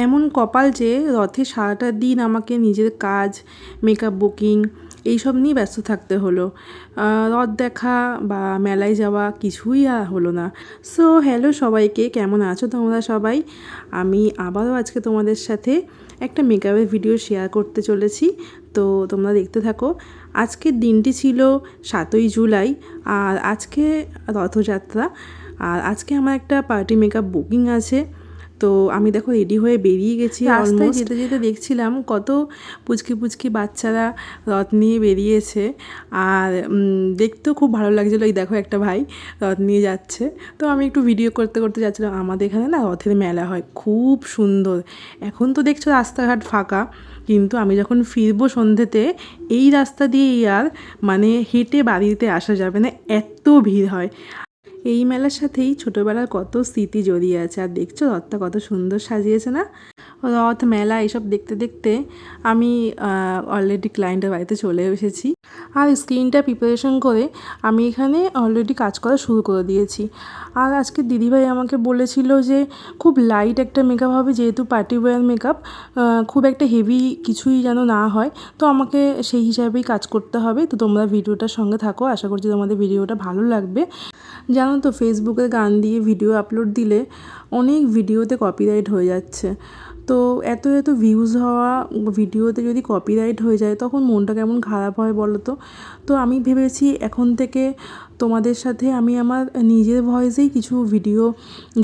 এমন কপাল যে রথে সারাটা দিন আমাকে নিজের কাজ, মেকআপ বুকিং এইসব নিয়ে ব্যস্ত থাকতে হলো। রথ দেখা বা মেলায় যাওয়া কিছুই আর হলো না। সো হ্যালো সবাইকে, কেমন আছো তোমরা সবাই? আমি আবারও আজকে তোমাদের সাথে একটা মেকআপের ভিডিও শেয়ার করতে চলেছি, তো তোমরা দেখতে থাকো। আজকের দিনটি ছিল 7ই জুলাই, আর আজকে রথযাত্রা। আর আজকে আমার একটা পার্টি মেকআপ বুকিং আছে। তো আমি দেখো রেডি হয়ে বেরিয়ে গেছি। রাস্তায় যেতে যেতে দেখছিলাম কত পুচকি পুচকি বাচ্চারা রথ নিয়ে বেরিয়েছে, আর দেখতেও খুব ভালো লাগছিলো। এই দেখো একটা ভাই রথ নিয়ে যাচ্ছে, তো আমি একটু ভিডিও করতে করতে যাচ্ছিলাম। আমাদের এখানে না রথের মেলা হয়, খুব সুন্দর। এখন তো দেখছো রাস্তাঘাট ফাঁকা, কিন্তু আমি যখন ফিরবো সন্ধ্যেতে, এই রাস্তা দিয়েই আর মানে হেঁটে বাড়িতে আসা যাবে না, এত ভিড় হয়। এই মেলার সাথেই ছোটোবেলার কত স্মৃতি জড়িয়ে আছে। আর দেখছো রথটা কত সুন্দর সাজিয়েছে না? রথ মেলা এসব দেখতে দেখতে আমি অলরেডি ক্লায়েন্টের বাড়িতে চলে এসেছি। আর স্ক্রিনটা প্রিপারেশন করে আমি এখানে অলরেডি কাজ করা শুরু করে দিয়েছি। আর আজকে দিদিভাই আমাকে বলেছিল যে খুব লাইট একটা মেকআপ হবে, যেহেতু পার্টি ওয়্যার মেকআপ, খুব একটা হেভি কিছুই যেন না হয়। তো আমাকে সেই হিসাবেই কাজ করতে হবে। তো তোমরা ভিডিওটার সঙ্গে থাকো, আশা করছি তোমাদের ভিডিওটা ভালো লাগবে। জানো তো, ফেসবুকে গান দিয়ে ভিডিও আপলোড দিলে অনেক ভিডিওতে কপিরাইট হয়ে যাচ্ছে। তো এত এত ভিউজ হওয়া ভিডিওতে যদি কপিরাইট হয়ে যায়, তখন মনটা কেমন খারাপ হয় বলো তো। তো আমি ভেবেছি এখন থেকে তোমাদের সাথে আমি আমার নিজের ভয়েসেই কিছু ভিডিও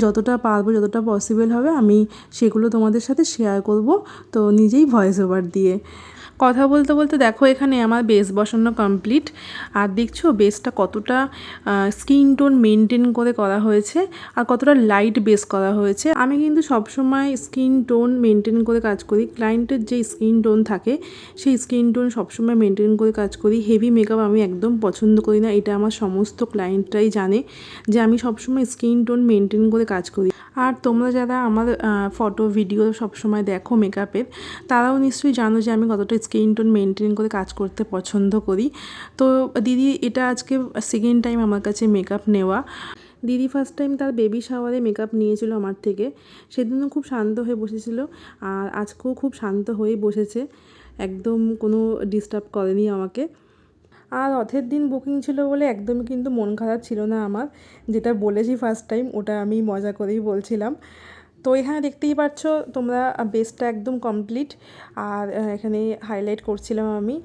যতটা পারবো, যতটা পসিবল হবে, আমি সেগুলো তোমাদের সাথে শেয়ার করব, তো নিজেই ভয়েস ওভার দিয়ে। কথা বলতে বলতে দেখো এখানে আমার বেস বসানো কমপ্লিট। আর দেখছো বেসটা কতটা স্কিন টোন মেনটেন করে করা হয়েছে, আর কতটা লাইট বেস করা হয়েছে। আমি কিন্তু সবসময় স্কিন টোন মেনটেন করে কাজ করি। ক্লায়েন্টের যে স্কিন টোন থাকে, সেই স্কিন টোন সবসময় মেনটেন করে কাজ করি। হেভি মেকআপ আমি একদম পছন্দ করি না, এটা আমার সমস্ত ক্লায়েন্টরাই জানে যে আমি সবসময় স্কিন টোন মেনটেন করে কাজ করি। আর তোমরা যারা আমার ফটো ভিডিও সবসময় দেখো মেকআপের, তারাও নিশ্চয়ই জানো যে আমি কতটা স্কিন টোন মেনটেন করে কাজ করতে পছন্দ করি। তো দিদি এটা আজকে সেকেন্ড টাইম আমার কাছে মেকআপ নেওয়া। দিদি ফার্স্ট টাইম তার বেবি শাওয়ারে মেকআপ নিয়েছিল আমার থেকে, সেদিনও খুব শান্ত হয়ে বসেছিল, আর আজকেও খুব শান্ত হয়ে বসেছে, একদম কোনো ডিস্টার্ব করেনি আমাকে। আর রথের দিন বুকিং ছিল বলে একদমই কিন্তু মন খারাপ ছিল না আমার। যেটা বলেছি ফার্স্ট টাইম, ওটা আমি মজা করেই বলছিলাম। তো এখানে দেখতেই পাচ্ছ তোমরা বেসটা একদম কমপ্লিট। আর এখানে হাইলাইট করছিলাম আমি।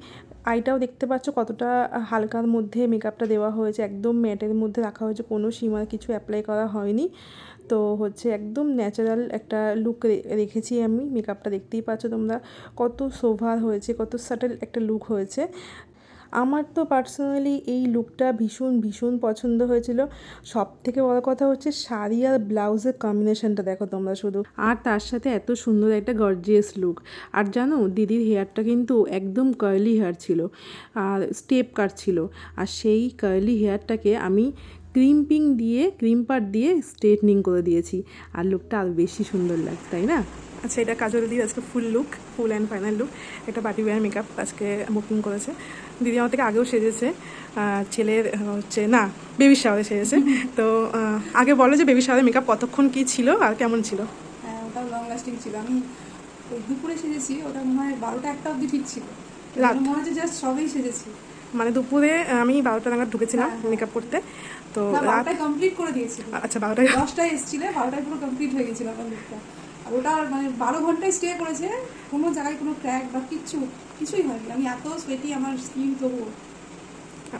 আইটাও দেখতে পাচ্ছ কতটা হালকার মধ্যে মেকআপটা দেওয়া হয়েছে, একদম ম্যাটের মধ্যে রাখা হয়েছে, কোনো শিমার কিছু অ্যাপ্লাই করা হয়নি। তো হচ্ছে একদম ন্যাচারাল একটা লুক রেখেছি আমি। মেকআপটা দেখতেই পাচ্ছ তোমরা কত সোভার হয়েছে, কত সাটেল একটা লুক হয়েছে। আমার তো পার্সোনালি এই লুকটা ভীষণ ভীষণ পছন্দ হয়েছিল। সব থেকে বড় কথা হচ্ছে শাড়ি আর ব্লাউজের কম্বিনেশনটা দেখো তোমরা শুধু, আর তার সাথে এত সুন্দর একটা গর্জিয়াস লুক। আর জানো দিদির হেয়ারটা কিন্তু একদম কার্লি হেয়ার ছিল, আর স্টেপ কাট ছিল। আর সেই কার্লি হেয়ারটাকে আমি ক্রিম পাট দিয়ে স্ট্রেটনিং করে দিয়েছি, আর লুকটা আরও বেশি সুন্দর লাগছে, তাই না? আচ্ছা, এটা কাজল দিদি আজকে ফুল অ্যান্ড ফাইনাল লুক, একটা পার্টি ওয়্যার মেকআপ আজকে বুকিং করেছে। দিদি আমার থেকে আগেও সেজেছে, ছেলের হচ্ছে না বেবি শাওয়ারে সেজেছে। তো আগে বলো যে বেবি শাওয়ারে মেকআপ কতক্ষণ কী ছিল আর কেমন ছিল? হ্যাঁ, ওটা লং লাস্টিং ছিল। আমি দুপুরে সেজেছি, ওটা মনে হয় 12টা-1টা অবধি ঠিক ছিল। রাত মনে হচ্ছে জাস্ট সবেই সেজেছি, মানে দুপুরে আমি 12টা নাগাদ ঢুকেছিলাম মেকআপ করতে। তো রাতটায় কমপ্লিট করে দিয়েছি। আচ্ছা, 12টায় 10টায় এসেছিলে, 12টায় পুরো কমপ্লিট হয়ে গেছিল আমার লুকটা। আর ওটা মানে 12 ঘন্টায় স্টে করেছে, কোনো জায়গায় কোনো ক্র্যাক বা কিছুই হয়নি। আমি এত সোয়েটি, আমার স্কিন তবুও।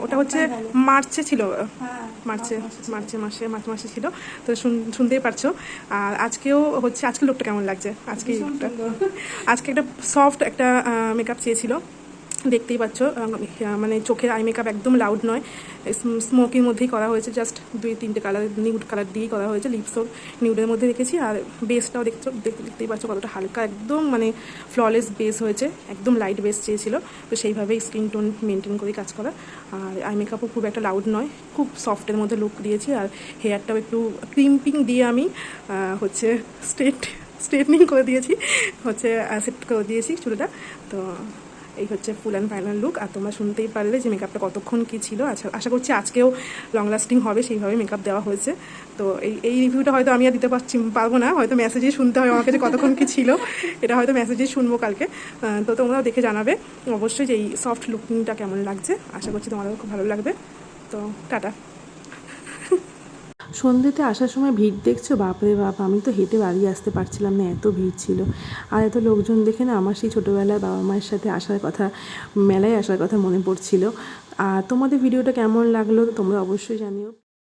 ওটা হচ্ছে মার্চে ছিল, মার্চ মাসে ছিল। তো শুনতেই পারছো। আর আজকেও হচ্ছে, আজকে লুকটা কেমন লাগছে? আজকে একটা সফট একটা মেকআপ চেয়েছিল, দেখতেই পাচ্ছ। মানে চোখের আই মেকআপ একদম লাউড নয়, স্মোকির মধ্যেই করা হয়েছে। জাস্ট 2-3টে কালার, নিউড কালার দিয়েই করা হয়েছে। লিপসও নিউডের মধ্যে রেখেছি। আর বেসটাও দেখতেই পাচ্ছ কতটা হালকা, একদম মানে ফ্ললেস বেস হয়েছে, একদম লাইট বেস চেয়েছিল। তো সেইভাবেই স্কিন টোন মেনটেন করে কাজ করা। আর আই মেকআপও খুব একটা লাউড নয়, খুব সফটের মধ্যে লুক দিয়েছি। আর হেয়ারটাও একটু ক্রিম্পিং দিয়ে আমি হচ্ছে স্ট্রেটনিং করে দিয়েছি, হচ্ছে সেট করে দিয়েছি চুলটা। তো এই হচ্ছে ফুল অ্যান্ড ফাইনাল লুক। আর তোমরা শুনতেই পারলে যে মেকআপটা কতক্ষণ কী ছিল। আচ্ছা, আশা করছি আজকেও লং লাস্টিং হবে, সেইভাবে মেকআপ দেওয়া হয়েছে। তো এই রিভিউটা হয়তো আমি আর দিতে পারবো না, হয়তো মেসেজেই শুনতে হবে আমাকে যে কতক্ষণ কী ছিল, এটা হয়তো মেসেজেই শুনবো কালকে। তো তোমরাও দেখে জানাবে অবশ্যই যে এই সফট লুকিংটা কেমন লাগছে। আশা করছি তোমাদেরও খুব ভালো লাগবে। তো টাটা। সন্ধ্যেতে আসার সময় ভিড় দেখছো, বাপরে বাপ, আমি তো হেঁটে বাড়ি আসতে পারছিলাম না, এত ভিড় ছিল। আর এত লোকজন দেখে না আমার সেই ছোটোবেলায় বাবা মায়ের সাথে আসার কথা, মেলায় আসার কথা মনে পড়ছিল। আর তোমাদের ভিডিওটা কেমন লাগলো তোমরা অবশ্যই জানিও।